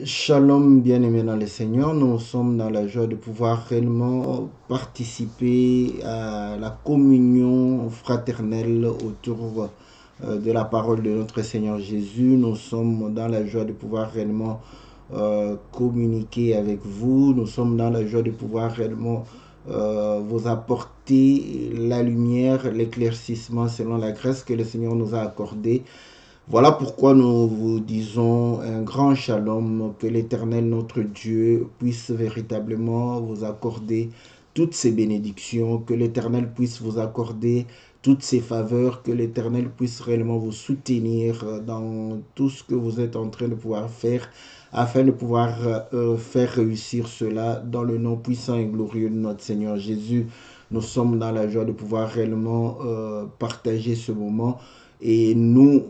Shalom, bien-aimés dans le Seigneur, nous sommes dans la joie de pouvoir réellement participer à la communion fraternelle autour de la parole de notre Seigneur Jésus. Nous sommes dans la joie de pouvoir réellement communiquer avec vous. Nous sommes dans la joie de pouvoir réellement vous apporter la lumière, l'éclaircissement selon la grâce que le Seigneur nous a accordée. Voilà pourquoi nous vous disons un grand shalom, que l'Éternel notre Dieu puisse véritablement vous accorder toutes ces bénédictions, que l'Éternel puisse vous accorder toutes ces faveurs, que l'Éternel puisse réellement vous soutenir dans tout ce que vous êtes en train de pouvoir faire, afin de pouvoir faire réussir cela dans le nom puissant et glorieux de notre Seigneur Jésus. Nous sommes dans la joie de pouvoir réellement partager ce moment et nous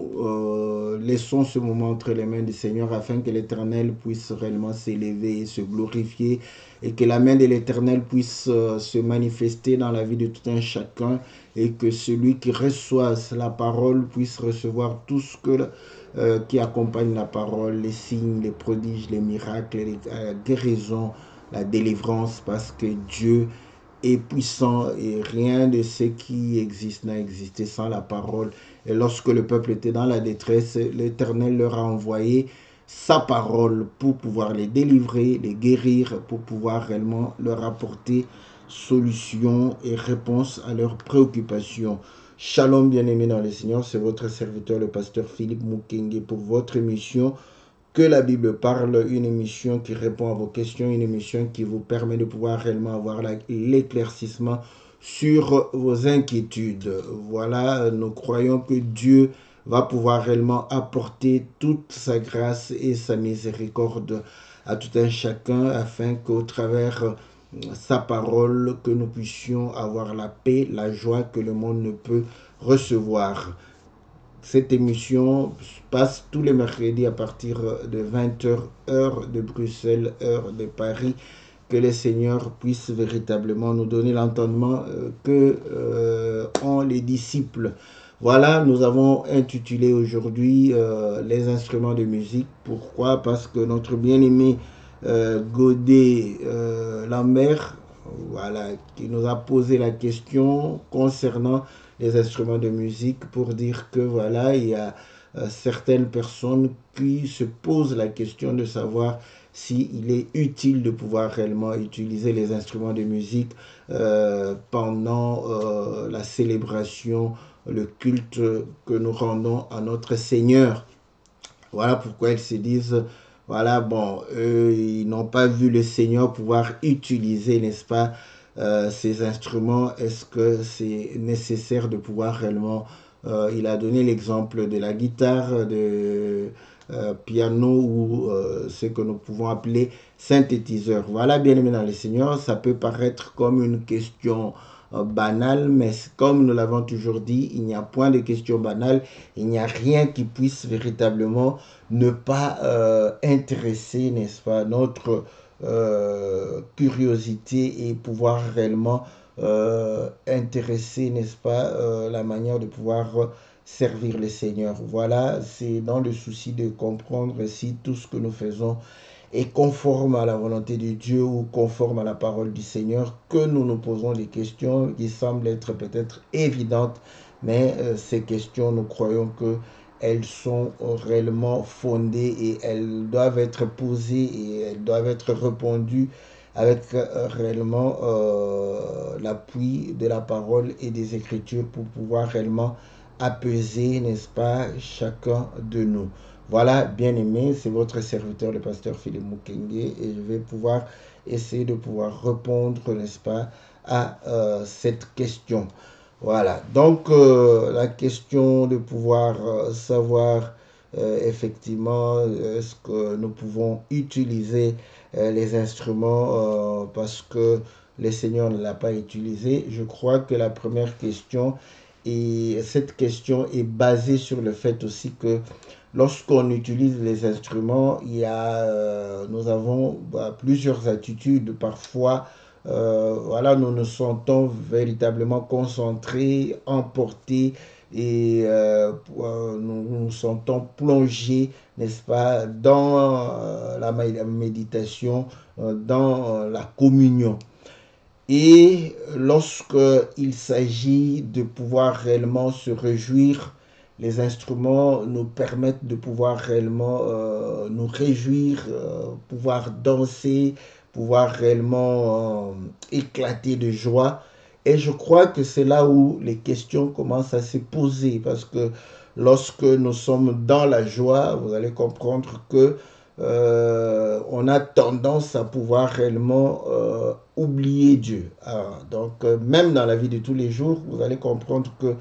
laissons ce moment entre les mains du Seigneur afin que l'Éternel puisse réellement s'élever et se glorifier et que la main de l'Éternel puisse se manifester dans la vie de tout un chacun et que celui qui reçoit la parole puisse recevoir tout ce qui accompagne la parole, les signes, les prodiges, les miracles, la guérison, la délivrance, parce que Dieu est puissant et rien de ce qui existe n'a existé sans la parole. Et lorsque le peuple était dans la détresse, l'Éternel leur a envoyé sa parole pour pouvoir les délivrer, les guérir, pour pouvoir réellement leur apporter solutions et réponses à leurs préoccupations. Shalom, bien-aimés dans le Seigneur, c'est votre serviteur, le pasteur Philippe Mukenge, pour votre émission Que la Bible parle, une émission qui répond à vos questions, une émission qui vous permet de pouvoir réellement avoir l'éclaircissement sur vos inquiétudes. Voilà, nous croyons que Dieu va pouvoir réellement apporter toute sa grâce et sa miséricorde à tout un chacun afin qu'au travers sa parole, que nous puissions avoir la paix, la joie que le monde ne peut recevoir. Cette émission passe tous les mercredis à partir de 20h, heure de Bruxelles, heure de Paris. Que le Seigneur puisse véritablement nous donner l'entendement que ont les disciples. Voilà, nous avons intitulé aujourd'hui les instruments de musique. Pourquoi? Parce que notre bien-aimé Godet Lambert, voilà, qui nous a posé la question concernant les instruments de musique pour dire que voilà, il y a certaines personnes qui se posent la question de savoir s'il est utile de pouvoir réellement utiliser les instruments de musique pendant la célébration, le culte que nous rendons à notre Seigneur. Voilà pourquoi ils se disent, voilà, bon, eux, ils n'ont pas vu le Seigneur pouvoir utiliser, n'est-ce pas, ces instruments. Est-ce que c'est nécessaire de pouvoir réellement... il a donné l'exemple de la guitare, de piano ou ce que nous pouvons appeler synthétiseur. Voilà, bien aimé dans le Seigneur, ça peut paraître comme une question banale, mais comme nous l'avons toujours dit, il n'y a point de question banale, il n'y a rien qui puisse véritablement ne pas intéresser, n'est-ce pas, notre curiosité et pouvoir réellement intéresser, n'est-ce pas, la manière de pouvoir servir le Seigneur. Voilà, c'est dans le souci de comprendre si tout ce que nous faisons est conforme à la volonté de Dieu ou conforme à la parole du Seigneur que nous nous posons des questions qui semblent être peut-être évidentes, mais ces questions, nous croyons que elles sont réellement fondées et elles doivent être posées et elles doivent être répondues avec réellement l'appui de la parole et des Écritures pour pouvoir réellement apaiser, n'est-ce pas, chacun de nous. Voilà, bien aimé, c'est votre serviteur, le pasteur Philippe Mukenge, et je vais pouvoir essayer de pouvoir répondre, n'est-ce pas, à cette question. Voilà, donc la question de pouvoir savoir effectivement est-ce que nous pouvons utiliser les instruments parce que le Seigneur ne l'a pas utilisé. Je crois que la première question, et cette question est basée sur le fait aussi que lorsqu'on utilise les instruments, nous avons plusieurs attitudes. Parfois, voilà, nous nous sentons véritablement concentrés, emportés et nous nous sentons plongés, n'est-ce pas, dans la méditation, dans la communion. Et lorsque il s'agit de pouvoir réellement se réjouir, les instruments nous permettent de pouvoir réellement nous réjouir, pouvoir danser, pouvoir réellement éclater de joie. Et je crois que c'est là où les questions commencent à se poser, parce que lorsque nous sommes dans la joie, vous allez comprendre que on a tendance à pouvoir réellement oublier Dieu. Donc, même dans la vie de tous les jours, vous allez comprendre que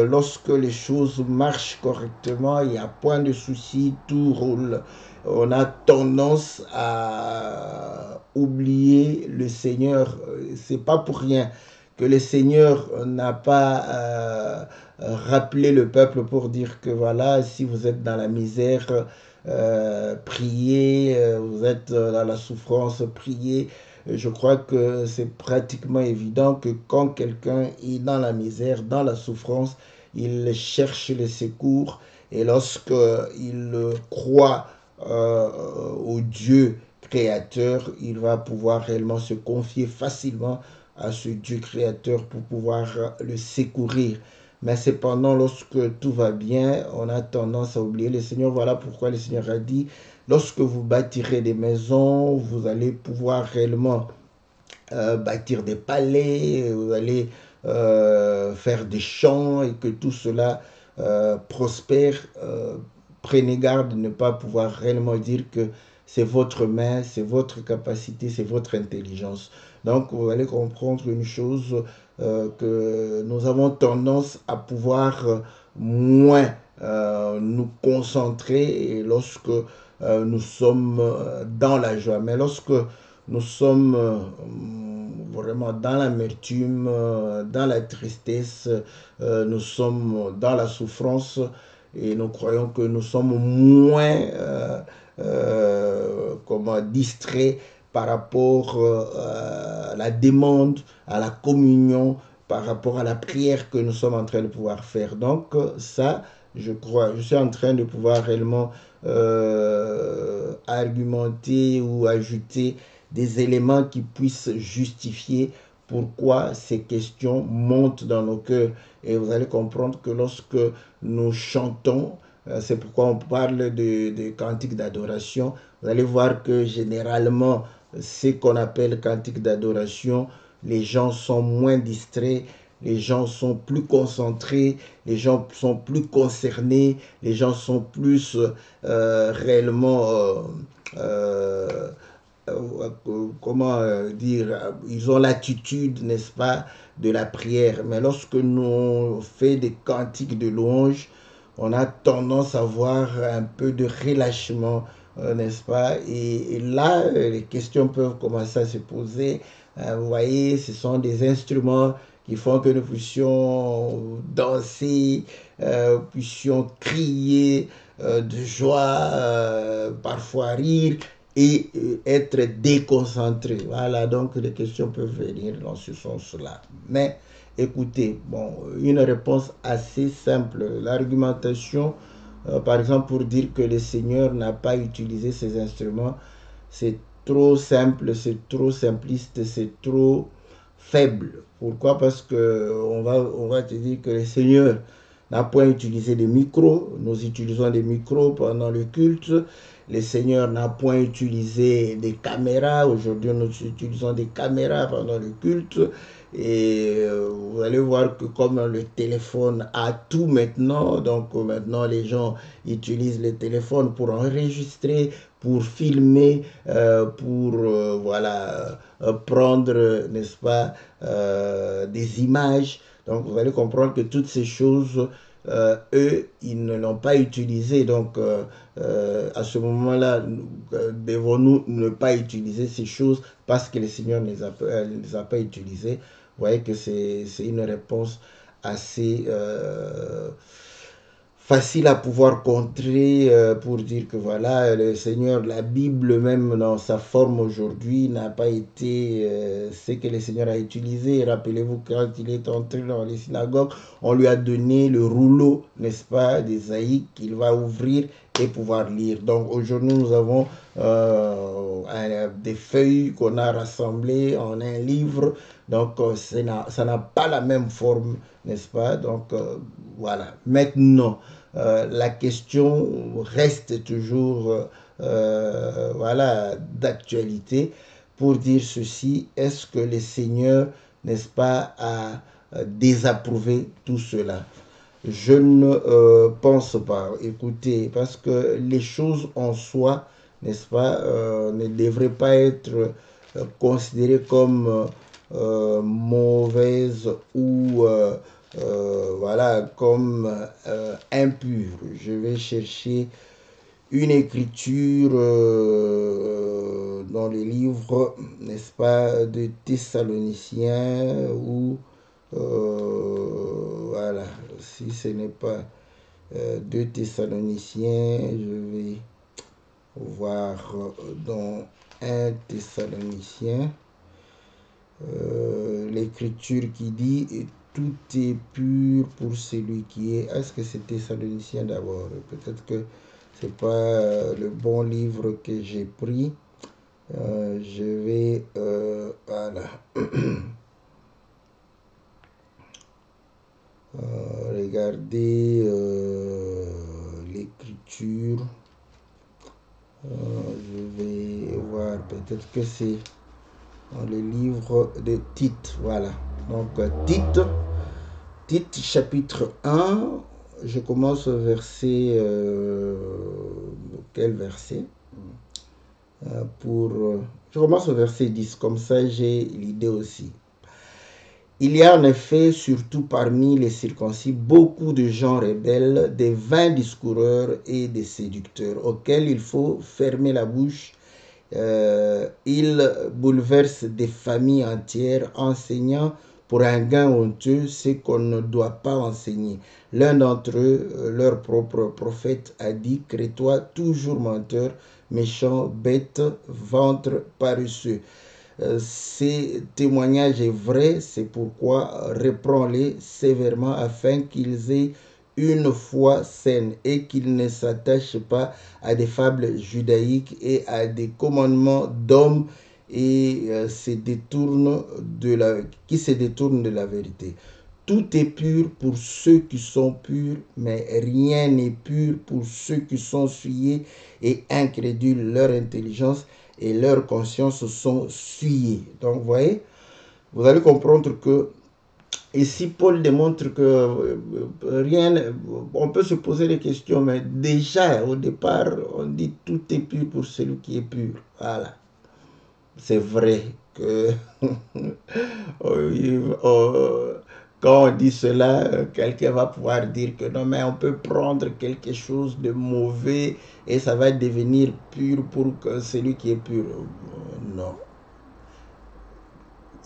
lorsque les choses marchent correctement, il n'y a point de souci, tout roule. On a tendance à oublier le Seigneur. C'est pas pour rien que le Seigneur n'a pas rappelé le peuple pour dire que voilà, si vous êtes dans la misère, priez, vous êtes dans la souffrance, priez. Je crois que c'est pratiquement évident que quand quelqu'un est dans la misère, dans la souffrance, il cherche le secours, et lorsqu'il croit au Dieu créateur, il va pouvoir réellement se confier facilement à ce Dieu créateur pour pouvoir le secourir. Mais cependant, lorsque tout va bien, on a tendance à oublier le Seigneur. Voilà pourquoi le Seigneur a dit, lorsque vous bâtirez des maisons, vous allez pouvoir réellement bâtir des palais, vous allez faire des champs, et que tout cela prospère. Prenez garde de ne pas pouvoir réellement dire que c'est votre main, c'est votre capacité, c'est votre intelligence. Donc vous allez comprendre une chose, que nous avons tendance à pouvoir moins nous concentrer lorsque nous sommes dans la joie. Mais lorsque nous sommes vraiment dans l'amertume, dans la tristesse, nous sommes dans la souffrance, et nous croyons que nous sommes moins distraits par rapport à la demande, à la communion, par rapport à la prière que nous sommes en train de pouvoir faire. Donc ça, je crois, je suis en train de pouvoir réellement argumenter ou ajouter des éléments qui puissent justifier pourquoi ces questions montent dans nos cœurs. Et vous allez comprendre que lorsque nous chantons, c'est pourquoi on parle de cantiques d'adoration. Vous allez voir que généralement, ce qu'on appelle cantiques d'adoration, les gens sont moins distraits, les gens sont plus concentrés, les gens sont plus concernés, les gens sont plus réellement comment dire, ils ont l'attitude, n'est-ce pas, de la prière. Mais lorsque nous faisons des cantiques de louange, on a tendance à avoir un peu de relâchement, n'est-ce pas? Et là, les questions peuvent commencer à se poser. Vous voyez, ce sont des instruments qui font que nous puissions danser, puissions crier de joie, parfois rire, et être déconcentré. Voilà, donc les questions peuvent venir dans ce sens-là. Mais écoutez, bon, une réponse assez simple. L'argumentation, par exemple, pour dire que le Seigneur n'a pas utilisé ces instruments, c'est trop simple, c'est trop simpliste, c'est trop faible. Pourquoi? Parce que on va te dire que le Seigneur n'a point utilisé des micros. Nous utilisons des micros pendant le culte. Le Seigneur n'a point utilisé des caméras. Aujourd'hui, nous utilisons des caméras pendant le culte. Et vous allez voir que comme le téléphone a tout maintenant, donc maintenant les gens utilisent le téléphone pour enregistrer, pour filmer, pour voilà, prendre, n'est-ce pas, des images. Donc vous allez comprendre que toutes ces choses, eux, ils ne l'ont pas utilisé. Donc à ce moment-là, devons-nous ne pas utiliser ces choses parce que le Seigneur ne les a pas utilisées? Vous voyez que c'est une réponse assez facile à pouvoir contrer pour dire que voilà, le Seigneur, la Bible même dans sa forme aujourd'hui n'a pas été ce que le Seigneur a utilisé. Rappelez-vous quand il est entré dans les synagogues, on lui a donné le rouleau, n'est-ce pas, d'Ésaïe qu'il va ouvrir et pouvoir lire. Donc aujourd'hui nous avons des feuilles qu'on a rassemblées en un livre. Donc ça n'a pas la même forme, n'est-ce pas? Donc voilà. Maintenant, la question reste toujours voilà, d'actualité pour dire ceci. Est-ce que le Seigneur, n'est-ce pas, a désapprouvé tout cela? Je ne pense pas. Écoutez, parce que les choses en soi, n'est-ce pas, ne devraient pas être considérées comme mauvaises ou voilà, comme impures. Je vais chercher une écriture dans les livres, n'est-ce pas, de Thessaloniciens ou voilà, si ce n'est pas de Thessaloniciens, je vais voir dans un Thessalonicien l'écriture qui dit tout est pur pour celui qui est. Est-ce que c'est Thessalonicien d'abord? Peut-être que c'est pas le bon livre que j'ai pris. Je vais voilà. Regardez l'écriture. Je vais voir, peut-être que c'est dans le livre de Tite. Voilà. Donc Tite chapitre 1. Je commence au verset. Quel verset? Je commence au verset 10. Comme ça, j'ai l'idée aussi. Il y a en effet, surtout parmi les circoncis, beaucoup de gens rebelles, des vains discoureurs et des séducteurs, auxquels il faut fermer la bouche. Ils bouleversent des familles entières, enseignant pour un gain honteux ce qu'on ne doit pas enseigner. L'un d'entre eux, leur propre prophète, a dit: Crée-toi toujours menteur, méchant, bête, ventre paresseux. Ces témoignages est vrai, c'est pourquoi reprends-les sévèrement afin qu'ils aient une foi saine et qu'ils ne s'attachent pas à des fables judaïques et à des commandements d'hommes et qui se détournent de la vérité. Tout est pur pour ceux qui sont purs, mais rien n'est pur pour ceux qui sont souillés et incrédules. Leur intelligence et leur conscience sont souillées. Donc, vous voyez, vous allez comprendre que ici, Paul démontre que rien, on peut se poser des questions, mais déjà, au départ, on dit tout est pur pour celui qui est pur. Voilà. C'est vrai que quand on dit cela, quelqu'un va pouvoir dire que non, mais on peut prendre quelque chose de mauvais et ça va devenir pur pour que celui qui est pur. Non.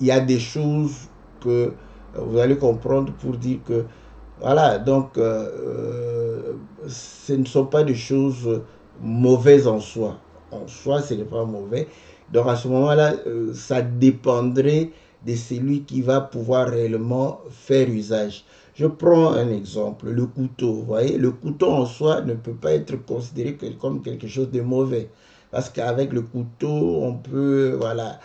Il y a des choses que vous allez comprendre pour dire que voilà, donc ce ne sont pas des choses mauvaises en soi. En soi, ce n'est pas mauvais. Donc à ce moment-là, ça dépendrait de celui qui va pouvoir réellement faire usage. Je prends un exemple, le couteau. Vous voyez, le couteau en soi ne peut pas être considéré comme quelque chose de mauvais. Parce qu'avec le couteau, on peut voilà,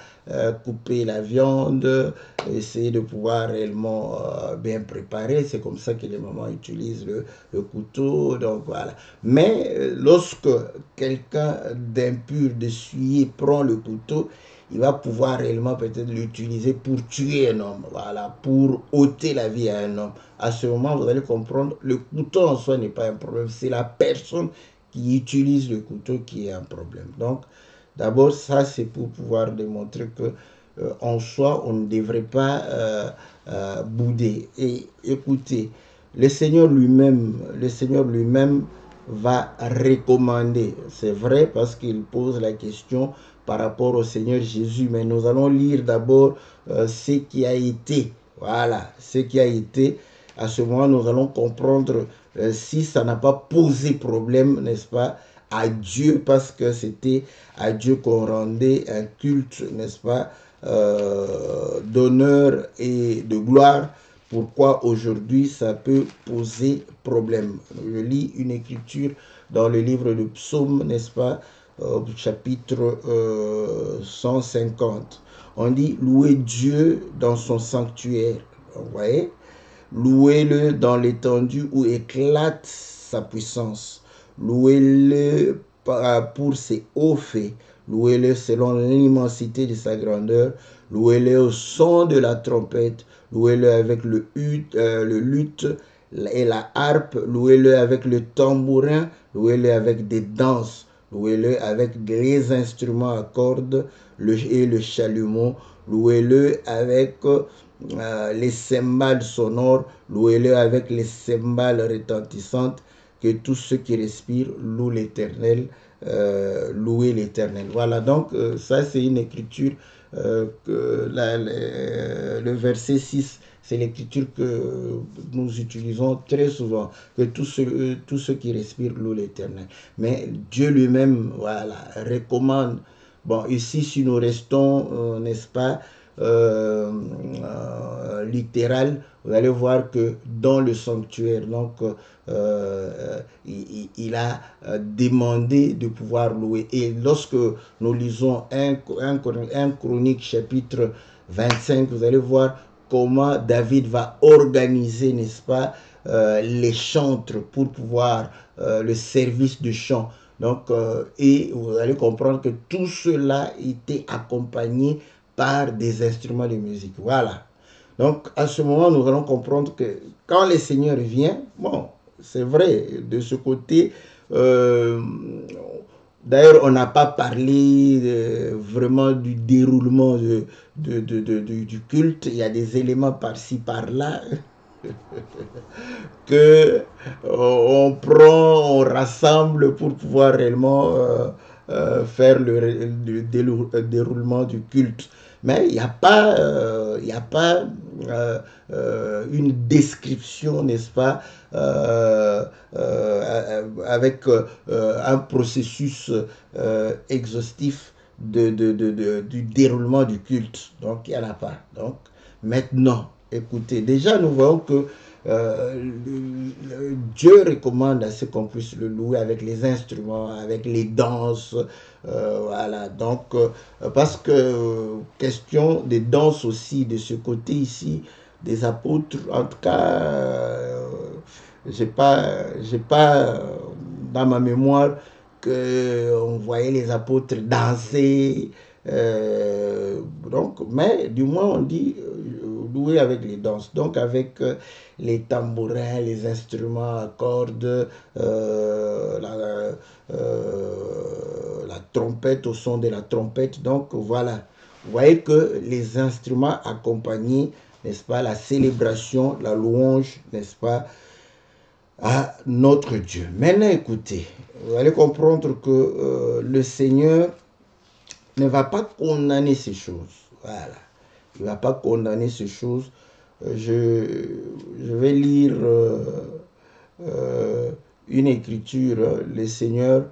couper la viande, essayer de pouvoir réellement bien préparer. C'est comme ça que les mamans utilisent le couteau. Donc voilà. Mais lorsque quelqu'un d'impur, de souillé prend le couteau, il va pouvoir réellement peut-être l'utiliser pour tuer un homme, voilà, pour ôter la vie à un homme. À ce moment, vous allez comprendre, le couteau en soi n'est pas un problème, c'est la personne qui utilise le couteau qui est un problème. Donc, d'abord, ça, c'est pour pouvoir démontrer que en soi, on ne devrait pas bouder. Et écoutez, le Seigneur lui-même va recommander. C'est vrai parce qu'il pose la question par rapport au Seigneur Jésus, mais nous allons lire d'abord ce qui a été. Voilà, ce qui a été. à ce moment, nous allons comprendre si ça n'a pas posé problème, n'est-ce pas, à Dieu, parce que c'était à Dieu qu'on rendait un culte, n'est-ce pas, d'honneur et de gloire. Pourquoi aujourd'hui ça peut poser problème? Je lis une écriture dans le livre de Psaume, n'est-ce pas, chapitre 150. On dit louez Dieu dans son sanctuaire. Vous voyez? Louez-le dans l'étendue où éclate sa puissance. Louez-le pour ses hauts faits. Louez-le selon l'immensité de sa grandeur. Louez-le au son de la trompette. Louez-le avec le luth et la harpe. Louez-le avec le tambourin. Louez-le avec des danses. Louez-le avec des instruments à cordes et le chalumeau. Louez-le avec les cymbales sonores. Louez-le avec les cymbales retentissantes. Que tous ceux qui respirent louent l'Éternel. Louer l'Éternel. Voilà, donc ça c'est une écriture, le verset 6, c'est l'écriture que nous utilisons très souvent, que tous ceux qui respirent louent l'Éternel. Mais Dieu lui-même, voilà, recommande. Bon, ici, si nous restons, n'est-ce pas, littéral, vous allez voir que dans le sanctuaire, donc, il a demandé de pouvoir louer. Et lorsque nous lisons un Chronique chapitre 25, vous allez voir comment David va organiser, n'est-ce pas, les chantres pour pouvoir le service de chant. Donc, et vous allez comprendre que tout cela était accompagné par des instruments de musique. Voilà. Donc, à ce moment, nous allons comprendre que quand le Seigneur vient, bon, c'est vrai, de ce côté, d'ailleurs, on n'a pas parlé vraiment du déroulement du culte. Il y a des éléments par-ci, par-là que on prend, on rassemble pour pouvoir réellement faire le déroulement du culte. Mais il n'y a pas, une description, n'est-ce pas, avec un processus exhaustif du déroulement du culte. Donc, il n'y en a pas. Donc, maintenant, écoutez, déjà, nous voyons que Dieu recommande à ce qu'on puisse le louer avec les instruments, avec les danses, voilà. Donc, parce que question des danses aussi de ce côté ici des apôtres, en tout cas, j'ai pas dans ma mémoire que on voyait les apôtres danser. Donc, mais du moins on dit louer avec les danses, donc avec les tambourins, les instruments à cordes, la trompette, au son de la trompette. Donc voilà, vous voyez que les instruments accompagnent, n'est-ce pas, la célébration, la louange, n'est-ce pas, à notre Dieu. Maintenant, écoutez, vous allez comprendre que le Seigneur ne va pas condamner ces choses. Voilà. Il ne va pas condamner ces choses. Je vais lire une écriture. Le Seigneur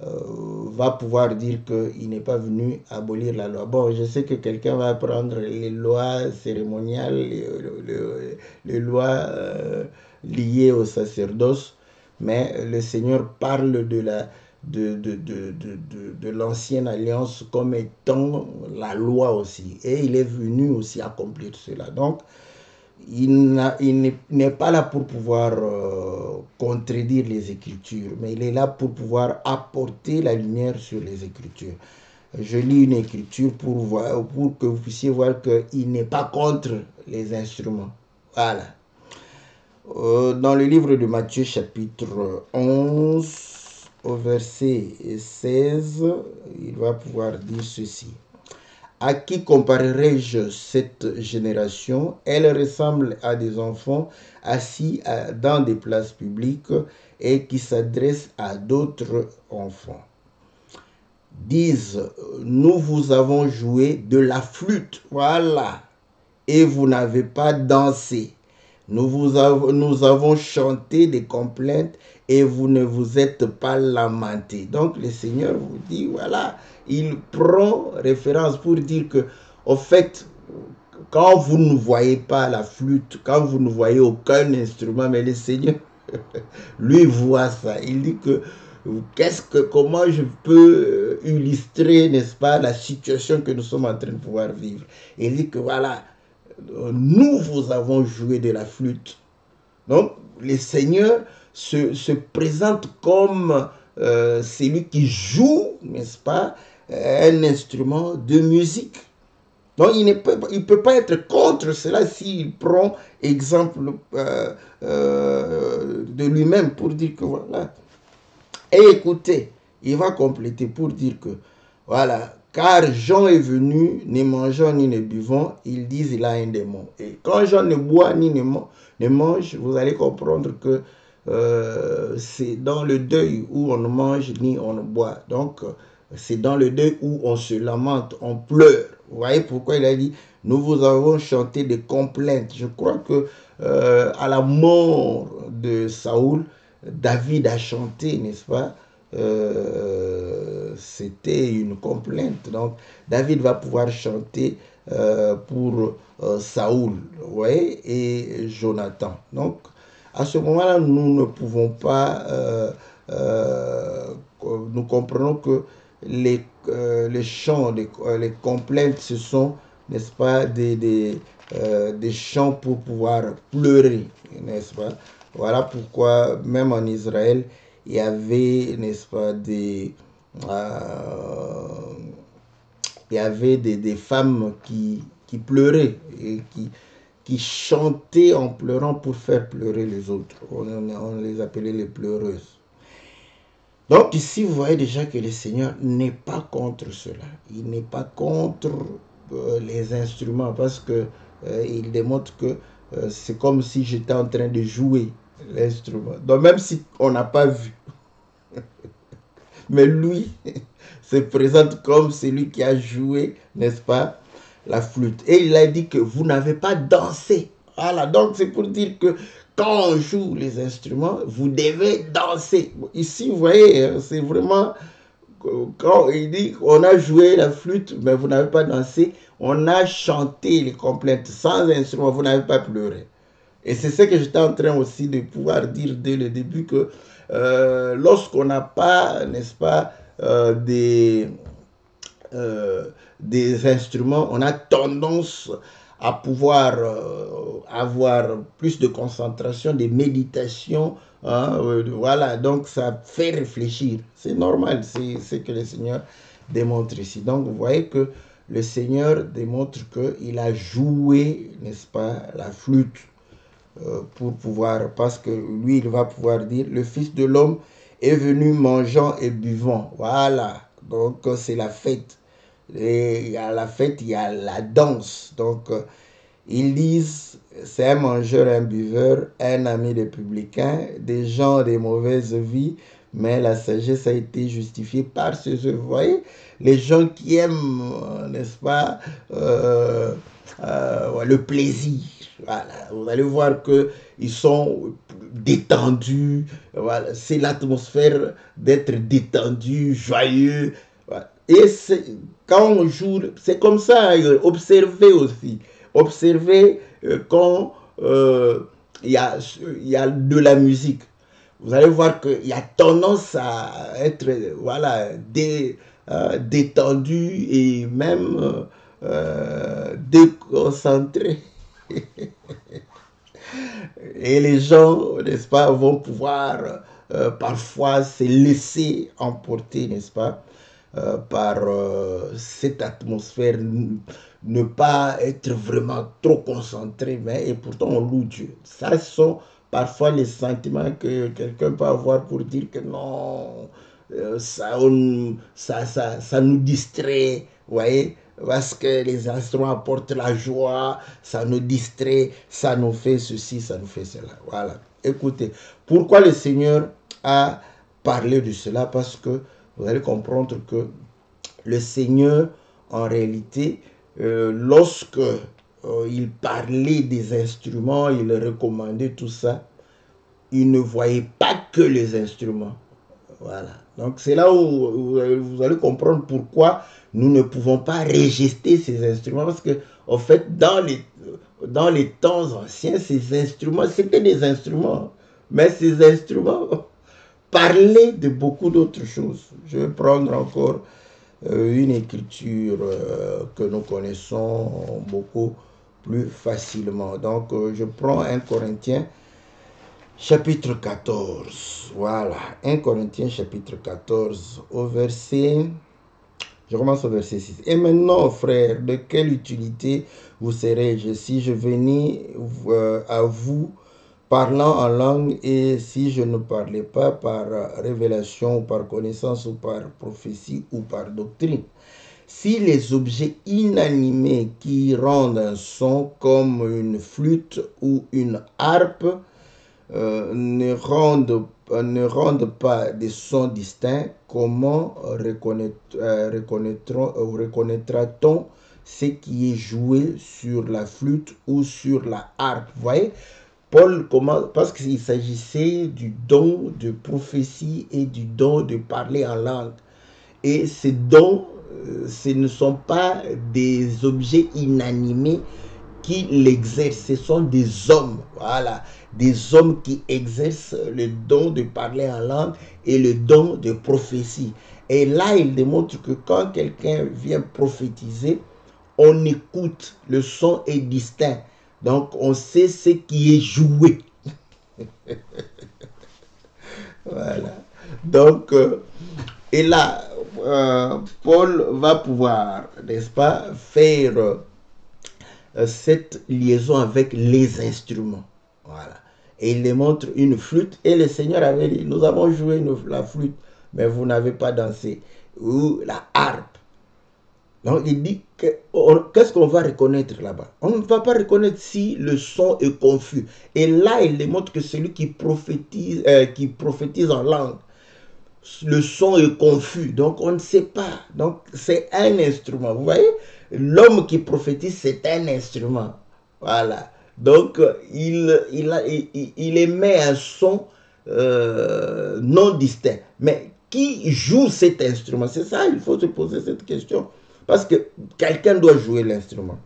va pouvoir dire qu'il n'est pas venu abolir la loi. Bon, je sais que quelqu'un va prendre les lois cérémoniales, les lois liées au sacerdoce, mais le Seigneur parle de l'ancienne alliance comme étant la loi aussi. Et il est venu aussi accomplir cela. Donc, il n'est pas là pour pouvoir contredire les Écritures, mais il est là pour pouvoir apporter la lumière sur les Écritures. Je lis une écriture pour que vous puissiez voir qu'il n'est pas contre les instruments. Voilà. Dans le livre de Matthieu chapitre 11, au verset 16, il va pouvoir dire ceci. À qui comparerai-je cette génération? Elle ressemble à des enfants assis dans des places publiques et qui s'adressent à d'autres enfants. Disent, nous vous avons joué de la flûte, voilà, et vous n'avez pas dansé. Nous avons chanté des complaintes et vous ne vous êtes pas lamenté. Donc le Seigneur vous dit, voilà, il prend référence pour dire que, au fait, quand vous ne voyez pas la flûte, quand vous ne voyez aucun instrument, mais le Seigneur, lui, voit ça. Il dit que, comment je peux illustrer, n'est-ce pas, la situation que nous sommes en train de pouvoir vivre. Il dit que, voilà, nous vous avons joué de la flûte. Donc, le Seigneur se présente comme celui qui joue, n'est-ce pas, un instrument de musique. Donc, il ne peut pas être contre cela s'il prend exemple de lui-même pour dire que voilà. Et écoutez, il va compléter pour dire que voilà, car Jean est venu, ne mangeant ni ne buvant, ils disent il a un démon. Et quand Jean ne boit ni ne mange, vous allez comprendre que c'est dans le deuil où on ne mange ni on ne boit. Donc, c'est dans le deuil où on se lamente, on pleure. Vous voyez pourquoi il a dit, nous vous avons chanté des complaintes. Je crois que à la mort de Saoul, David a chanté, n'est-ce pas? C'était une complainte. Donc, David va pouvoir chanter pour Saoul, vous voyez, et Jonathan. Donc, à ce moment-là, nous ne pouvons pas, nous comprenons que les chants, les complaintes, ce sont, n'est-ce pas, des chants pour pouvoir pleurer, n'est-ce pas? Voilà pourquoi, même en Israël, il y avait, n'est-ce pas, il y avait des femmes qui pleuraient et qui chantaient en pleurant pour faire pleurer les autres. On les appelait les pleureuses. Donc ici, vous voyez déjà que le Seigneur n'est pas contre cela. Il n'est pas contre les instruments parce que il démontre que c'est comme si j'étais en train de jouer l'instrument. Donc même si on n'a pas vu, mais lui se présente comme celui qui a joué, n'est-ce pas, la flûte. Et il a dit que vous n'avez pas dansé. Voilà, donc c'est pour dire que quand on joue les instruments, vous devez danser. Ici, vous voyez, c'est vraiment, quand il dit qu'on a joué la flûte, mais vous n'avez pas dansé, on a chanté les complaintes sans instrument, vous n'avez pas pleuré. Et c'est ce que j'étais en train aussi de pouvoir dire dès le début, que lorsqu'on n'a pas, n'est-ce pas, des instruments, on a tendance à pouvoir avoir plus de concentration, de méditation, hein, voilà, donc ça fait réfléchir. C'est normal, c'est ce que le Seigneur démontre ici. Donc vous voyez que le Seigneur démontre qu'il a joué, n'est-ce pas, la flûte pour pouvoir, parce que lui, il va pouvoir dire, le Fils de l'homme est venu mangeant et buvant. Voilà, donc c'est la fête. Et à la fête, il y a la danse. Donc, ils disent, c'est un mangeur, un buveur, un ami des publicains, des gens de mauvaise vie, mais la sagesse a été justifiée par ses œuvres. Vous voyez, les gens qui aiment, n'est-ce pas, le plaisir. Voilà, vous allez voir qu'ils sont détendus. Voilà, c'est l'atmosphère d'être détendu, joyeux. Voilà. Et quand on joue, c'est comme ça. Observez aussi. Observez quand il y a de la musique. Vous allez voir qu'il y a tendance à être voilà, détendu et même déconcentré. Et les gens, n'est-ce pas, vont pouvoir parfois se laisser emporter, n'est-ce pas, par cette atmosphère, ne pas être vraiment trop concentré, mais et pourtant on loue Dieu. Ça sont parfois les sentiments que quelqu'un peut avoir pour dire que non, ça nous distrait, vous voyez, parce que les instruments apportent la joie, ça nous distrait, ça nous fait ceci, ça nous fait cela. Voilà. Écoutez, pourquoi le Seigneur a parlé de cela? Parce que vous allez comprendre que le Seigneur, en réalité, lorsque il parlait des instruments, il recommandait tout ça. Il ne voyait pas que les instruments. Voilà. Donc c'est là où vous allez comprendre pourquoi nous ne pouvons pas rejeter ces instruments. Parce que, en fait, dans les temps anciens, ces instruments, c'était des instruments. Mais ces instruments parlaient de beaucoup d'autres choses. Je vais prendre encore une écriture que nous connaissons beaucoup plus facilement. Donc, je prends 1 Corinthiens chapitre 14. Voilà, 1 Corinthiens chapitre 14 au verset... Je commence au verset 6. Et maintenant, frères, de quelle utilité vous serais-je si je venais à vous parlant en langue et si je ne parlais pas par révélation ou par connaissance ou par prophétie ou par doctrine? Si les objets inanimés qui rendent un son comme une flûte ou une harpe ne rendent pas des sons distincts, comment reconnaîtra-t-on ce qui est joué sur la flûte ou sur la harpe? Vous voyez, Paul commence, parce qu'il s'agissait du don de prophétie et du don de parler en langue. Et ces dons, ce ne sont pas des objets inanimés qui l'exercent, ce sont des hommes, voilà, des hommes qui exercent le don de parler en langue et le don de prophétie. Et là, il démontre que quand quelqu'un vient prophétiser, on écoute, le son est distinct. Donc, on sait ce qui est joué. Voilà. Donc, et là, Paul va pouvoir, n'est-ce pas, faire cette liaison avec les instruments. Voilà. Et il démontre une flûte. Et le Seigneur avait dit, nous avons joué la flûte, mais vous n'avez pas dansé. Ou la harpe. Donc il dit, qu'est-ce qu'on va reconnaître là-bas? On ne va pas reconnaître si le son est confus. Et là, il démontre que celui qui prophétise en langue, le son est confus, donc on ne sait pas. Donc c'est un instrument. Vous voyez, l'homme qui prophétise, c'est un instrument. Voilà. Donc il émet un son non distinct. Mais qui joue cet instrument? C'est ça, il faut se poser cette question. Parce que quelqu'un doit jouer l'instrument.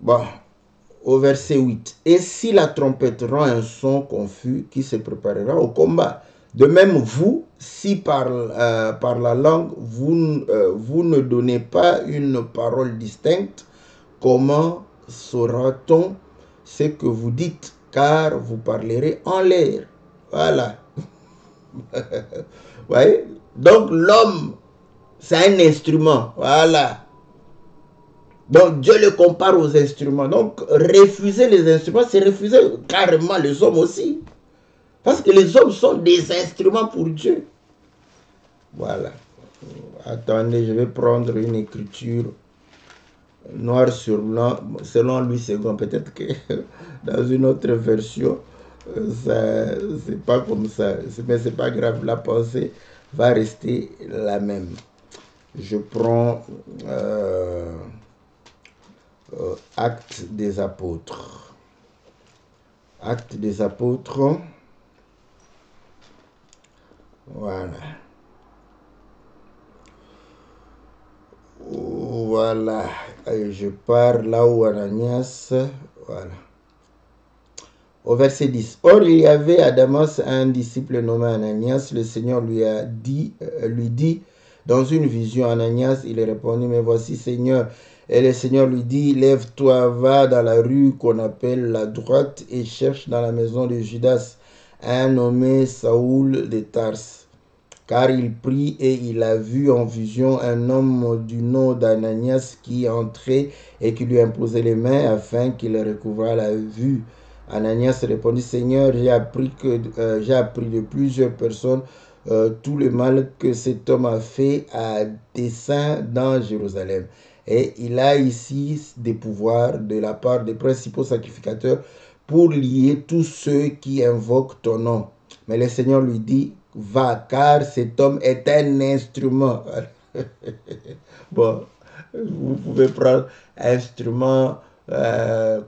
Bon, au verset 8. Et si la trompette rend un son confus, qui se préparera au combat? De même, vous, si par la langue, vous ne donnez pas une parole distincte, comment saura-t-on ce que vous dites? Car vous parlerez en l'air. Voilà. Vous voyez? Donc, l'homme, c'est un instrument. Voilà. Donc, Dieu le compare aux instruments. Donc, refuser les instruments, c'est refuser carrément les hommes aussi. Parce que les hommes sont des instruments pour Dieu. Voilà. Attendez, je vais prendre une écriture noir sur blanc. Selon Louis II, peut-être que dans une autre version, c'est pas comme ça. Mais c'est pas grave, la pensée va rester la même. Je prends Actes des Apôtres. Actes des Apôtres. Voilà. Voilà. Je pars là où Ananias. Voilà. Au verset 10. Or, il y avait à Damas un disciple nommé Ananias. Le Seigneur lui dit dans une vision, Ananias, il répondit, mais voici Seigneur. Et le Seigneur lui dit, lève-toi, va dans la rue qu'on appelle la droite et cherche dans la maison de Judas un nommé Saoul de Tarse. Car il prit et il a vu en vision un homme du nom d'Ananias qui entrait et qui lui imposait les mains afin qu'il recouvrât la vue. Ananias répondit, Seigneur, j'ai appris de plusieurs personnes tout le mal que cet homme a fait à dessein dans Jérusalem. Et il a ici des pouvoirs de la part des principaux sacrificateurs pour lier tous ceux qui invoquent ton nom. Mais le Seigneur lui dit, va, car cet homme est un instrument. Bon, Vous pouvez prendre un instrument de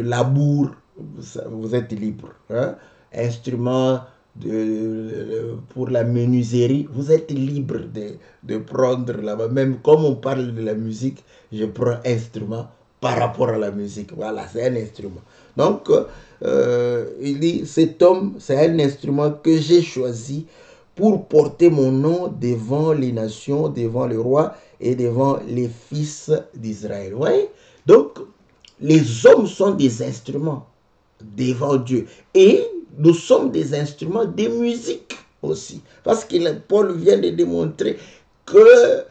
labour, vous êtes libre. Hein? Instrument pour la menuiserie, vous êtes libre de prendre là-bas. Même comme on parle de la musique, je prends instrument par rapport à la musique. Voilà, c'est un instrument. Donc, il dit, cet homme, c'est un instrument que j'ai choisi pour porter mon nom devant les nations, devant le roi et devant les fils d'Israël. Vous voyez? Donc, les hommes sont des instruments devant Dieu. Et nous sommes des instruments de musique aussi. Parce que Paul vient de démontrer que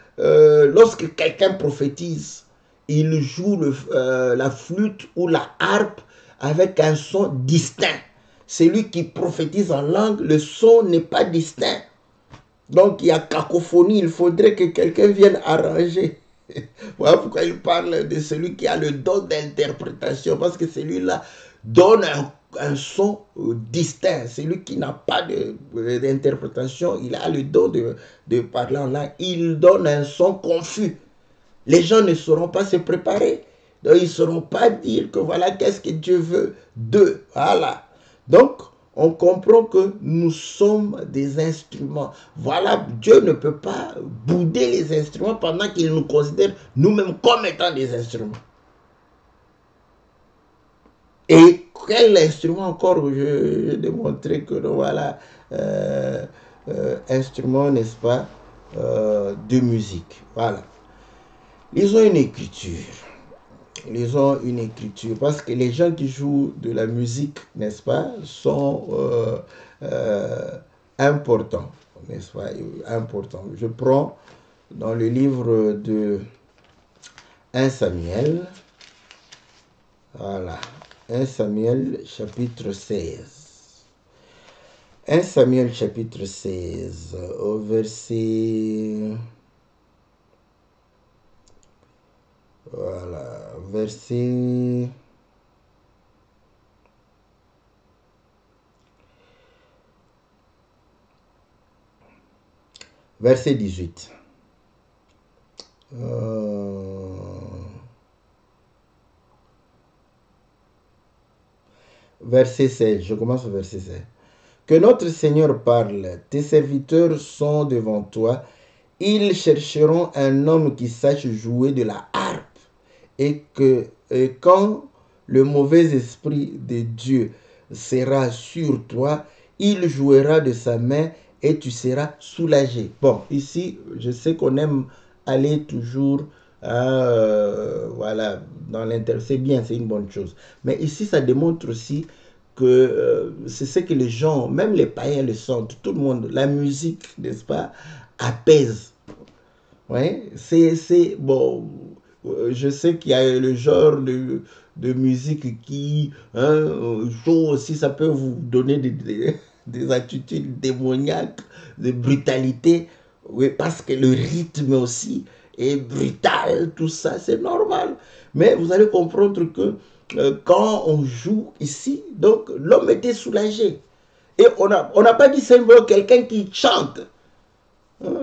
lorsque quelqu'un prophétise, il joue la flûte ou la harpe avec un son distinct. Celui qui prophétise en langue, le son n'est pas distinct. Donc il y a cacophonie, il faudrait que quelqu'un vienne arranger. Voilà pourquoi il parle de celui qui a le don d'interprétation, parce que celui-là donne un son distinct. Celui qui n'a pas d'interprétation, il a le don de parler en langue. Il donne un son confus. Les gens ne sauront pas se préparer. Donc, ils ne sauront pas dire que voilà, qu'est-ce que Dieu veut d'eux. Voilà. Donc, on comprend que nous sommes des instruments. Voilà, Dieu ne peut pas bouder les instruments pendant qu'il nous considère nous-mêmes comme étant des instruments. Et quel instrument encore, je démontrais que voilà, instrument, n'est-ce pas, de musique. Voilà. Ils ont une écriture. Ils ont une écriture. Parce que les gens qui jouent de la musique, n'est-ce pas, sont importants. N'est-ce pas, importants. Je prends dans le livre de 1 Samuel. Voilà. 1 Samuel chapitre 16. 1 Samuel chapitre 16 au verset... Voilà, verset 18. Verset 16, je commence au verset 16. Que notre Seigneur parle, tes serviteurs sont devant toi, ils chercheront un homme qui sache jouer de la harpe, et quand le mauvais esprit de Dieu sera sur toi, il jouera de sa main et tu seras soulagé. Bon, ici, je sais qu'on aime aller toujours voilà, dans l'intérêt. C'est bien, c'est une bonne chose. Mais ici, ça démontre aussi que c'est ce que les gens, même les païens le sentent, tout le monde, la musique, n'est-ce pas, apaise. Ouais, c'est bon. Je sais qu'il y a le genre de musique qui, joue aussi, ça peut vous donner des attitudes démoniaques, de brutalité. Oui, parce que le rythme aussi est brutal, tout ça, c'est normal. Mais vous allez comprendre que quand on joue ici, donc l'homme était soulagé. Et on n'a pas dit simplement quelqu'un qui chante.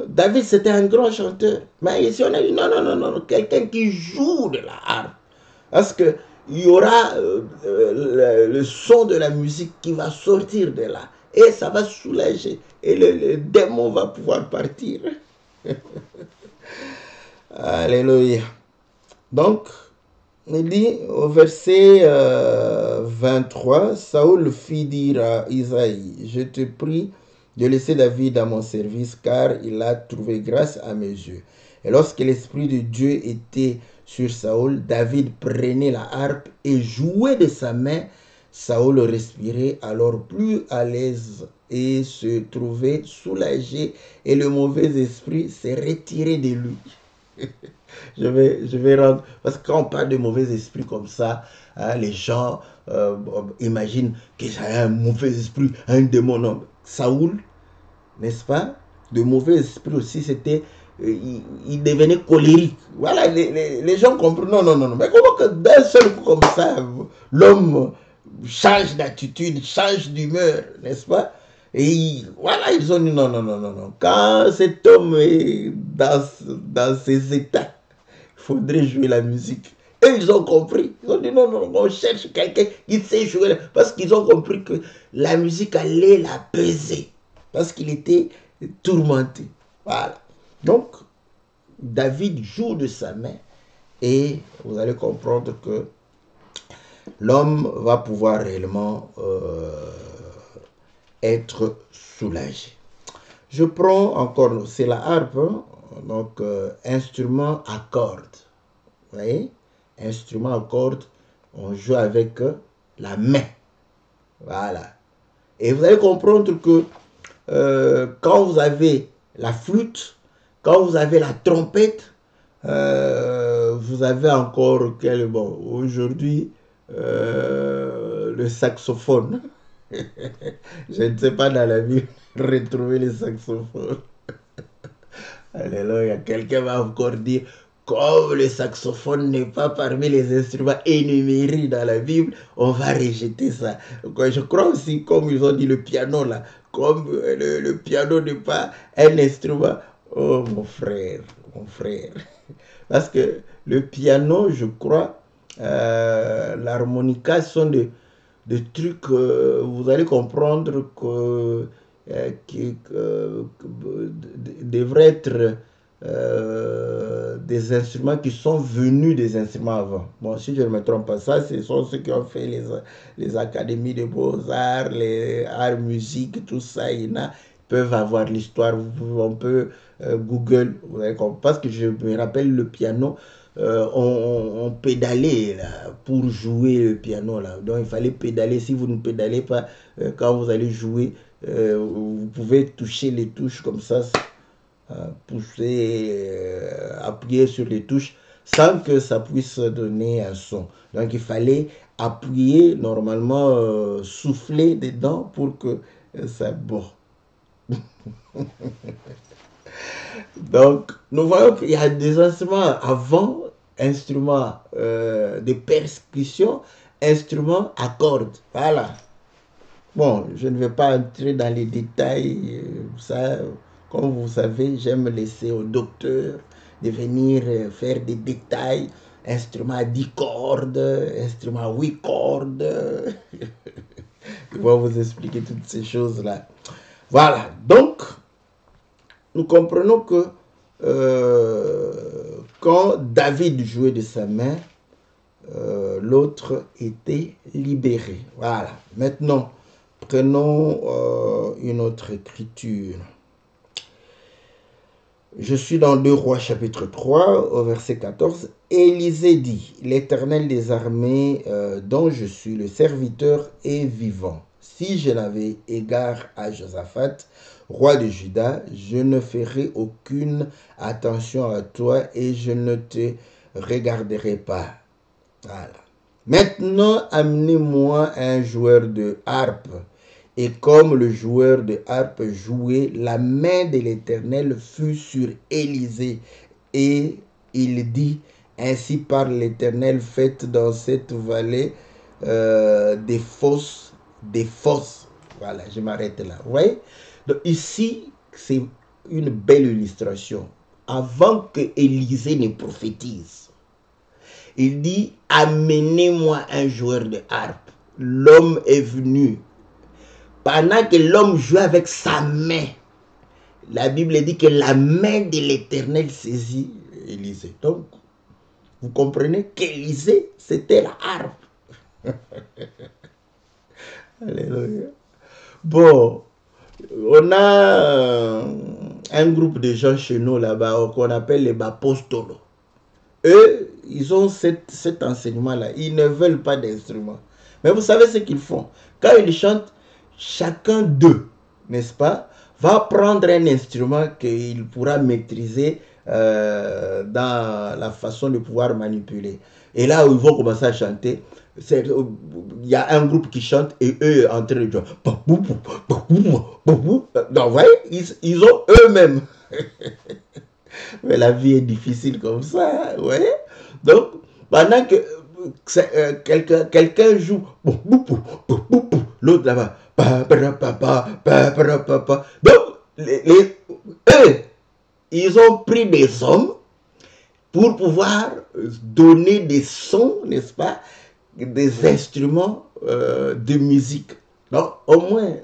David, c'était un grand chanteur. Mais ici, on a dit non, non, non, non, quelqu'un qui joue de la harpe. Parce qu'il y aura le son de la musique qui va sortir de là. Et ça va soulager. Et le démon va pouvoir partir. Alléluia. Donc, il dit au verset 23, Saoul fit dire à Isaïe, je te prie de laisser David à mon service, car il a trouvé grâce à mes yeux. Et lorsque l'Esprit de Dieu était sur Saoul, David prenait la harpe et jouait de sa main. Saoul respirait alors plus à l'aise et se trouvait soulagé, et le mauvais esprit s'est retiré de lui. Je vais rendre, parce que quand on parle de mauvais esprit comme ça, hein, les gens imaginent que c'est un mauvais esprit, un démon. Non. Saoul, n'est-ce pas? De mauvais esprit aussi, c'était, il devenait colérique. Voilà, les gens comprennent. Non, non, non, non. Mais comment que d'un seul coup comme ça, l'homme change d'attitude, change d'humeur, n'est-ce pas? Et voilà, ils ont dit non, non, non, non, non. Quand cet homme est dans ses états, il faudrait jouer la musique. Et ils ont compris. Ils ont dit non, non, on cherche quelqu'un qui sait jouer. Parce qu'ils ont compris que la musique allait la peser. Parce qu'il était tourmenté. Voilà. Donc, David joue de sa main. Et vous allez comprendre que l'homme va pouvoir réellement être soulagé. Je prends encore, c'est la harpe, hein? Donc instrument à cordes. Vous voyez, instrument à cordes, on joue avec la main. Voilà. Et vous allez comprendre que quand vous avez la flûte, quand vous avez la trompette, vous avez encore quel bon aujourd'hui le saxophone. Je ne sais pas dans la vie retrouver le saxophone. Alléluia. Quelqu'un va encore dire, comme le saxophone n'est pas parmi les instruments énumérés dans la Bible, on va rejeter ça. Je crois aussi, comme ils ont dit le piano là, comme le piano n'est pas un instrument. Oh mon frère, mon frère. Parce que le piano, je crois, l'harmonica sont de trucs, vous allez comprendre que qui devraient être des instruments qui sont venus des instruments avant. Bon, si je ne me trompe pas, ça, ce sont ceux qui ont fait les académies de beaux-arts, les arts musique, tout ça, il y en a, peuvent avoir l'histoire, on peut Google, vous allez comprendre, parce que je me rappelle le piano, on pédalait là, pour jouer le piano là. Donc il fallait pédaler. Si vous ne pédalez pas, quand vous allez jouer, vous pouvez toucher les touches comme ça, pousser, appuyer sur les touches sans que ça puisse donner un son. Donc il fallait appuyer normalement, souffler dedans pour que ça borde. Donc, nous voyons qu'il y a des instruments avant, instruments de percussion, instruments à cordes. Voilà. Bon, je ne vais pas entrer dans les détails. Ça, comme vous savez, j'aime laisser au docteur de venir faire des détails. Instruments à 10 cordes, instruments à 8 cordes. Il va vous expliquer toutes ces choses-là. Voilà. Donc, nous comprenons que quand David jouait de sa main, l'autre était libéré. Voilà. Maintenant, prenons une autre écriture. Je suis dans 2 Rois chapitre 3 au verset 14. Élisée dit, l'Éternel des armées dont je suis le serviteur est vivant. Si je n'avais égard à Josaphat, roi de Juda, je ne ferai aucune attention à toi et je ne te regarderai pas. Voilà. Maintenant, amenez-moi un joueur de harpe. Et comme le joueur de harpe jouait, la main de l'Éternel fut sur Élisée. Et il dit, ainsi parle l'Éternel, faites dans cette vallée des fosses. Voilà, je m'arrête là. Vous voyez? Donc ici, c'est une belle illustration. Avant que Élisée ne prophétise, il dit, amenez-moi un joueur de harpe. L'homme est venu. Pendant que l'homme jouait avec sa main, la Bible dit que la main de l'Éternel saisit Élisée. Donc, vous comprenez qu'Élisée, c'était la harpe. Alléluia. Bon, on a un groupe de gens chez nous là-bas qu'on appelle les Bapostolos. Eux, ils ont cet enseignement-là. Ils ne veulent pas d'instrument. Mais vous savez ce qu'ils font? Quand ils chantent, chacun d'eux, n'est-ce pas, va prendre un instrument qu'il pourra maîtriser dans la façon de pouvoir manipuler. Et là où ils vont commencer à chanter, il y a un groupe qui chante et eux en train de jouer. Donc, vous voyez, ils ont eux-mêmes. Mais la vie est difficile comme ça, vous voyez. Donc, pendant que quelqu'un joue, l'autre là-bas, Donc, eux, ils ont pris des hommes pour pouvoir donner des sons, n'est-ce pas, des instruments de musique. Donc, au moins,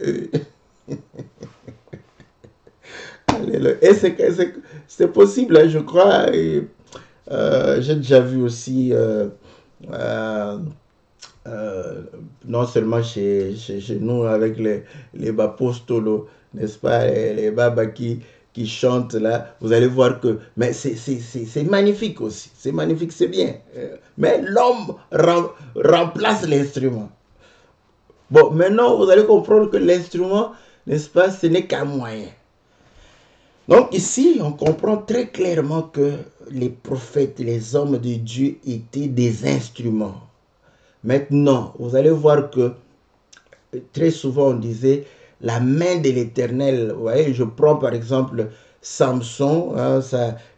et c'est possible, hein, je crois. J'ai déjà vu aussi, non seulement chez nous, avec les bapostolos, n'est-ce pas, les babas qui chantent là, vous allez voir que, mais c'est magnifique aussi, c'est magnifique, c'est bien. Mais l'homme remplace l'instrument. Bon, maintenant, vous allez comprendre que l'instrument, n'est-ce pas, ce n'est qu'un moyen. Donc ici, on comprend très clairement que les prophètes, les hommes de Dieu étaient des instruments. Maintenant, vous allez voir que très souvent on disait la main de l'Éternel. Vous voyez, je prends par exemple Samson, hein,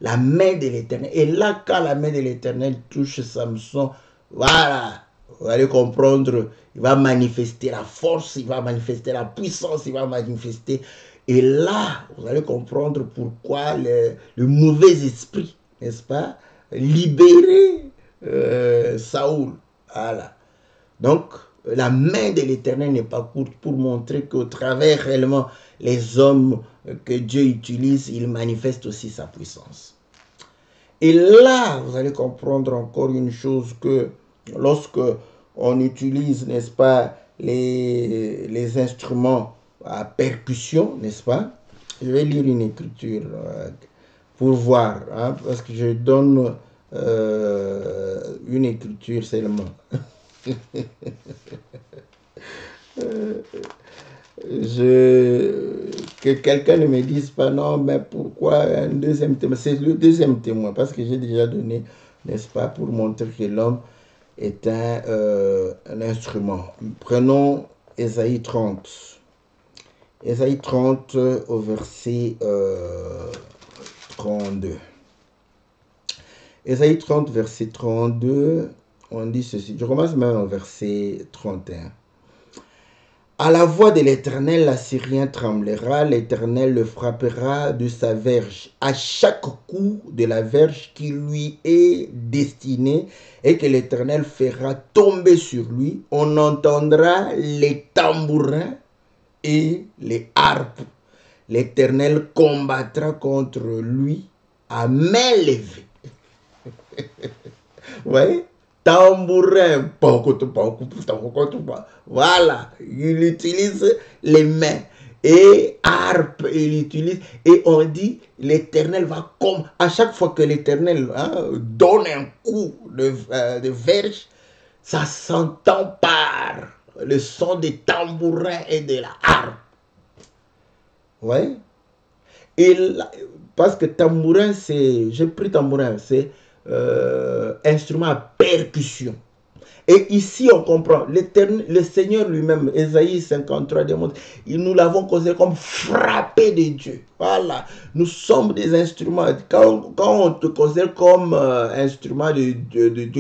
la main de l'Éternel. Et là, quand la main de l'Éternel touche Samson, voilà, vous allez comprendre, il va manifester la force, il va manifester la puissance, il va manifester. Et là, vous allez comprendre pourquoi le mauvais esprit, n'est-ce pas, libérer Saoul. Voilà. Donc, la main de l'Éternel n'est pas courte pour montrer qu'au travers réellement les hommes que Dieu utilise, il manifeste aussi sa puissance. Et là, vous allez comprendre encore une chose, que lorsque on utilise, n'est-ce pas, les instruments à percussion, n'est-ce pas? Je vais lire une écriture pour voir, hein, parce que je donne une écriture seulement. Que quelqu'un ne me dise pas non, mais pourquoi un deuxième témoin? C'est le deuxième témoin, parce que j'ai déjà donné, n'est-ce pas, pour montrer que l'homme est un instrument. Prenons Ésaïe 30. Ésaïe 30 au verset 32. Ésaïe 30, verset 32, on dit ceci. Je commence même au verset 31. À la voix de l'Éternel, l'Assyrien tremblera, l'Éternel le frappera de sa verge, à chaque coup de la verge qui lui est destinée et que l'Éternel fera tomber sur lui. On entendra les tambourins et les harpes. L'Éternel combattra contre lui à main levée. Ouais. Tambourin, voilà, il utilise les mains. Et harpe, il utilise, et on dit, l'Éternel va comme, à chaque fois que l'Éternel donne un coup de verge, ça s'entend par le son des tambourins et de la harpe. Ouais. Et là, parce que tambourin, c'est, j'ai pris tambourin, c'est instrument à percussion. Et ici, on comprend, le Seigneur lui-même, Ésaïe 53 démontre, nous l'avons considéré comme frappé de Dieu. Voilà, nous sommes des instruments. Quand on te considère comme instrument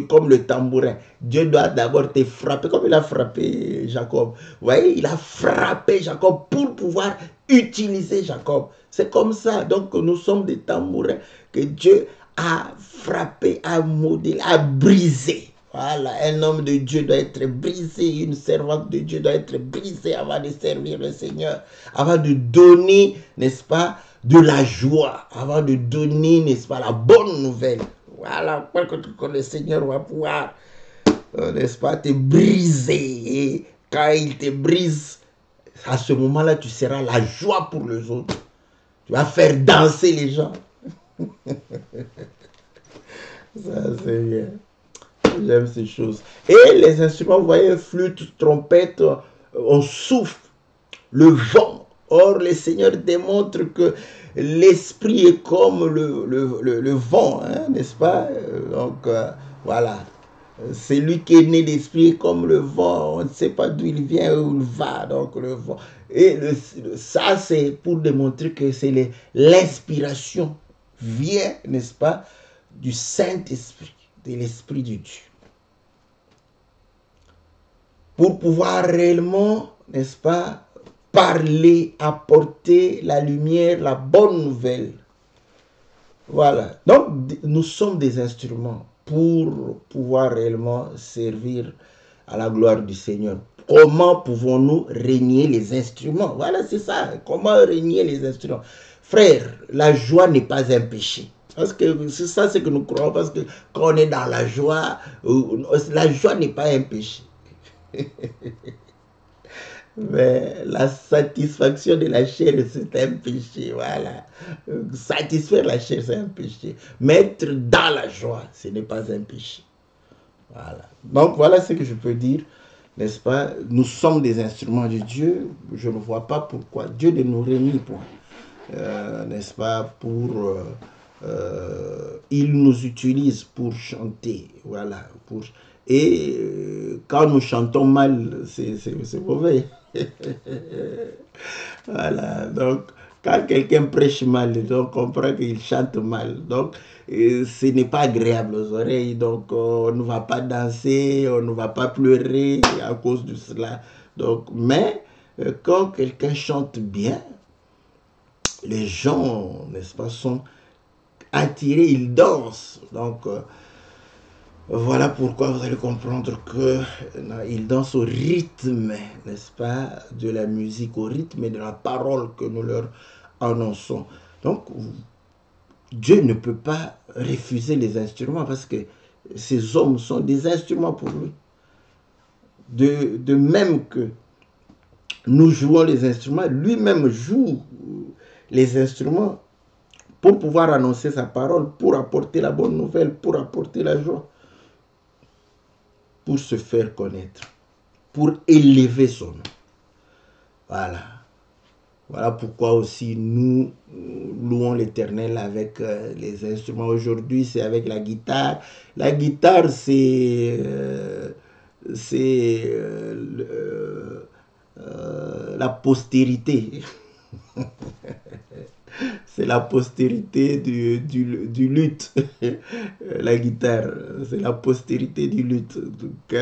comme le tambourin, Dieu doit d'abord te frapper, comme il a frappé Jacob. Vous voyez, il a frappé Jacob pour pouvoir utiliser Jacob. C'est comme ça. Donc, nous sommes des tambourins que Dieu a frappé, a modelé, a brisé. Voilà, un homme de Dieu doit être brisé, une servante de Dieu doit être brisée avant de servir le Seigneur, avant de donner, n'est-ce pas, de la joie, avant de donner, n'est-ce pas, la bonne nouvelle. Voilà, que le Seigneur va pouvoir, n'est-ce pas, te briser. Et quand il te brise, à ce moment-là, tu seras la joie pour les autres. Tu vas faire danser les gens. Ça, c'est bien. J'aime ces choses. Et les instruments, vous voyez, flûte, trompette, on souffle, le vent. Or, le Seigneur démontre que l'esprit est comme le vent, hein, n'est-ce pas? Donc, voilà. C'est lui qui est né d'esprit comme le vent. On ne sait pas d'où il vient, où il va. Donc, le vent. Et ça, c'est pour démontrer que c'est l'inspiration vient, n'est-ce pas, du Saint-Esprit, de l'Esprit de Dieu. Pour pouvoir réellement n'est-ce pas, parler, apporter la lumière, la bonne nouvelle. Voilà. Donc, nous sommes des instruments pour pouvoir réellement servir à la gloire du Seigneur. Comment pouvons-nous régner les instruments? Voilà, c'est ça. Comment régner les instruments? Frère, la joie n'est pas un péché. Parce que c'est ça ce que nous croyons. Parce que quand on est dans la joie n'est pas un péché. Mais la satisfaction de la chair, c'est un péché. Voilà. Satisfaire la chair, c'est un péché. Mais être dans la joie, ce n'est pas un péché. Voilà. Donc, voilà ce que je peux dire. N'est-ce pas? Nous sommes des instruments de Dieu. Je ne vois pas pourquoi Dieu ne nous réunit point. N'est-ce pas? Il nous utilise pour chanter. Voilà. Et quand nous chantons mal, c'est mauvais. Voilà, donc quand quelqu'un prêche mal, on comprend qu'il chante mal. Donc, ce n'est pas agréable aux oreilles. Donc, on ne va pas danser, on ne va pas pleurer à cause de cela. Donc, mais quand quelqu'un chante bien, les gens, n'est-ce pas, sont attirés, ils dansent. Donc, voilà pourquoi vous allez comprendre qu'ils dansent au rythme, n'est-ce pas, de la musique, au rythme de la parole que nous leur annonçons. Donc, Dieu ne peut pas refuser les instruments parce que ces hommes sont des instruments pour lui. De même que nous jouons les instruments, lui-même joue les instruments pour pouvoir annoncer sa parole, pour apporter la bonne nouvelle, pour apporter la joie, pour se faire connaître, pour élever son nom. Voilà. Voilà pourquoi aussi nous louons l'Éternel avec les instruments. Aujourd'hui, c'est avec la guitare. La guitare, c'est la postérité. C'est la postérité du luth. La guitare, c'est la postérité du luth. Donc,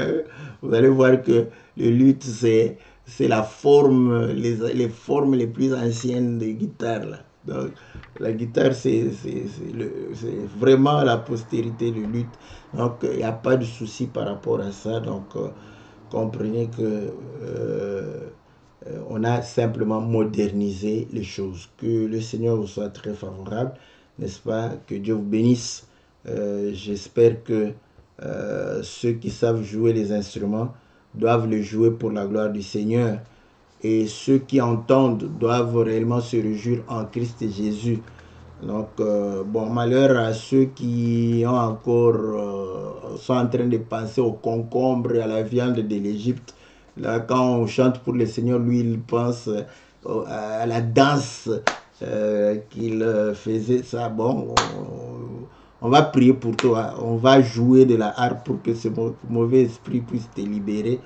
vous allez voir que le luth, c'est la forme, les formes les plus anciennes de guitare. Là. Donc, la guitare, c'est vraiment la postérité du luth. Donc, il n'y a pas de souci par rapport à ça. Donc, comprenez que on a simplement modernisé les choses. Que le Seigneur vous soit très favorable, n'est-ce pas? Que Dieu vous bénisse. J'espère que ceux qui savent jouer les instruments doivent le jouer pour la gloire du Seigneur. Et ceux qui entendent doivent réellement se réjouir en Christ Jésus. Donc, bon, malheur à ceux qui ont encore, sont en train de penser aux concombres et à la viande de l'Égypte. Là, quand on chante pour le Seigneur, lui, il pense à la danse qu'il faisait. Ça, bon, on va prier pour toi. On va jouer de la harpe pour que ce mauvais esprit puisse te libérer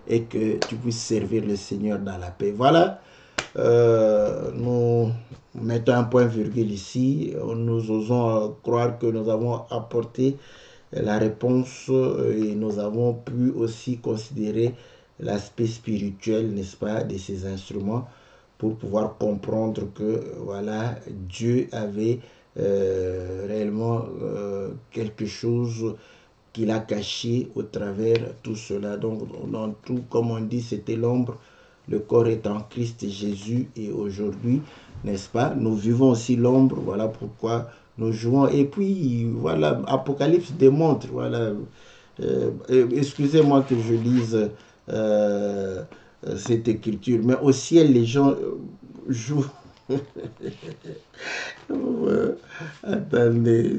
et que tu puisses servir le Seigneur dans la paix. Voilà. Nous mettons un point virgule ici. Nous osons croire que nous avons apporté la réponse et nous avons pu aussi considérer l'aspect spirituel, n'est-ce pas, de ces instruments pour pouvoir comprendre que, voilà, Dieu avait réellement quelque chose qu'il a caché au travers tout cela. Donc, dans tout, comme on dit, c'était l'ombre. Le corps est en Christ Jésus et aujourd'hui, n'est-ce pas, nous vivons aussi l'ombre, voilà pourquoi nous jouons. Et puis, voilà, Apocalypse démontre, voilà, excusez-moi que je lise cette écriture, mais au ciel, les gens jouent. Attendez,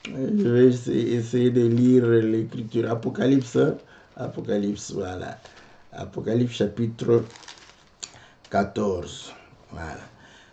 je vais essayer de lire l'écriture. Apocalypse, hein? Apocalypse, voilà. Apocalypse chapitre 14. Voilà.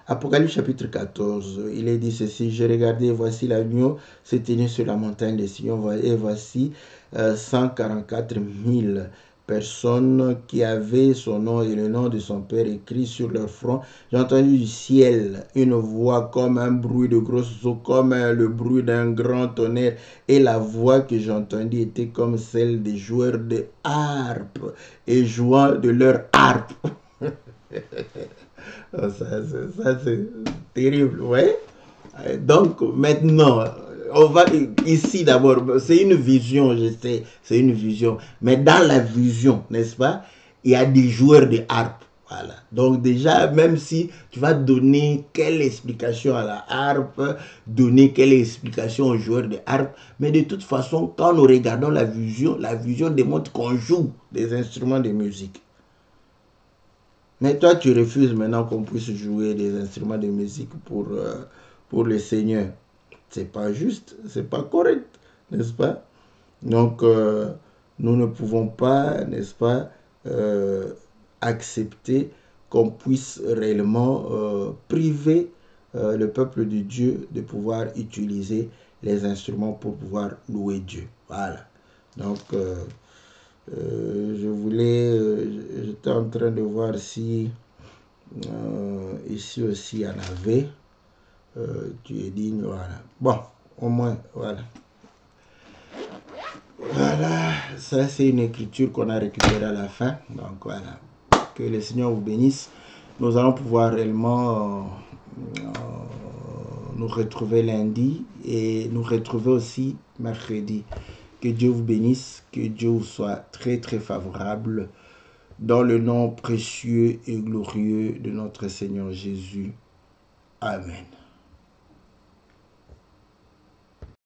Apocalypse chapitre 14, il est dit ceci: j'ai regardé, voici l'agneau se tenait sur la montagne de Sion, et voici 144 000 personnes qui avaient son nom et le nom de son père écrit sur leur front. J'ai entendu du ciel une voix comme un bruit de grosses eaux, comme le bruit d'un grand tonnerre. Et la voix que j'ai entendue était comme celle des joueurs de harpe et jouant de leur harpe. Ça c'est terrible, ouais. Donc maintenant, on va ici d'abord, c'est une vision, je sais, c'est une vision. Mais dans la vision, n'est-ce pas, il y a des joueurs de harpe. Voilà. Donc déjà, même si tu vas donner quelle explication à la harpe, donner quelle explication aux joueurs de harpe, mais de toute façon, quand nous regardons la vision démontre qu'on joue des instruments de musique. Mais toi, tu refuses maintenant qu'on puisse jouer des instruments de musique pour le Seigneur. C'est pas juste, c'est pas correct, n'est-ce pas? Donc, nous ne pouvons pas, n'est-ce pas, accepter qu'on puisse réellement priver le peuple de Dieu de pouvoir utiliser les instruments pour pouvoir louer Dieu. Voilà. Donc, j'étais en train de voir si ici aussi il y en avait. Tu es digne, voilà. Bon, au moins, voilà. Voilà, ça c'est une écriture qu'on a récupérée à la fin. Donc voilà, que le Seigneur vous bénisse. Nous allons pouvoir réellement nous retrouver lundi et nous retrouver aussi mercredi. Que Dieu vous bénisse, que Dieu vous soit très très favorable dans le nom précieux et glorieux de notre Seigneur Jésus. Amen.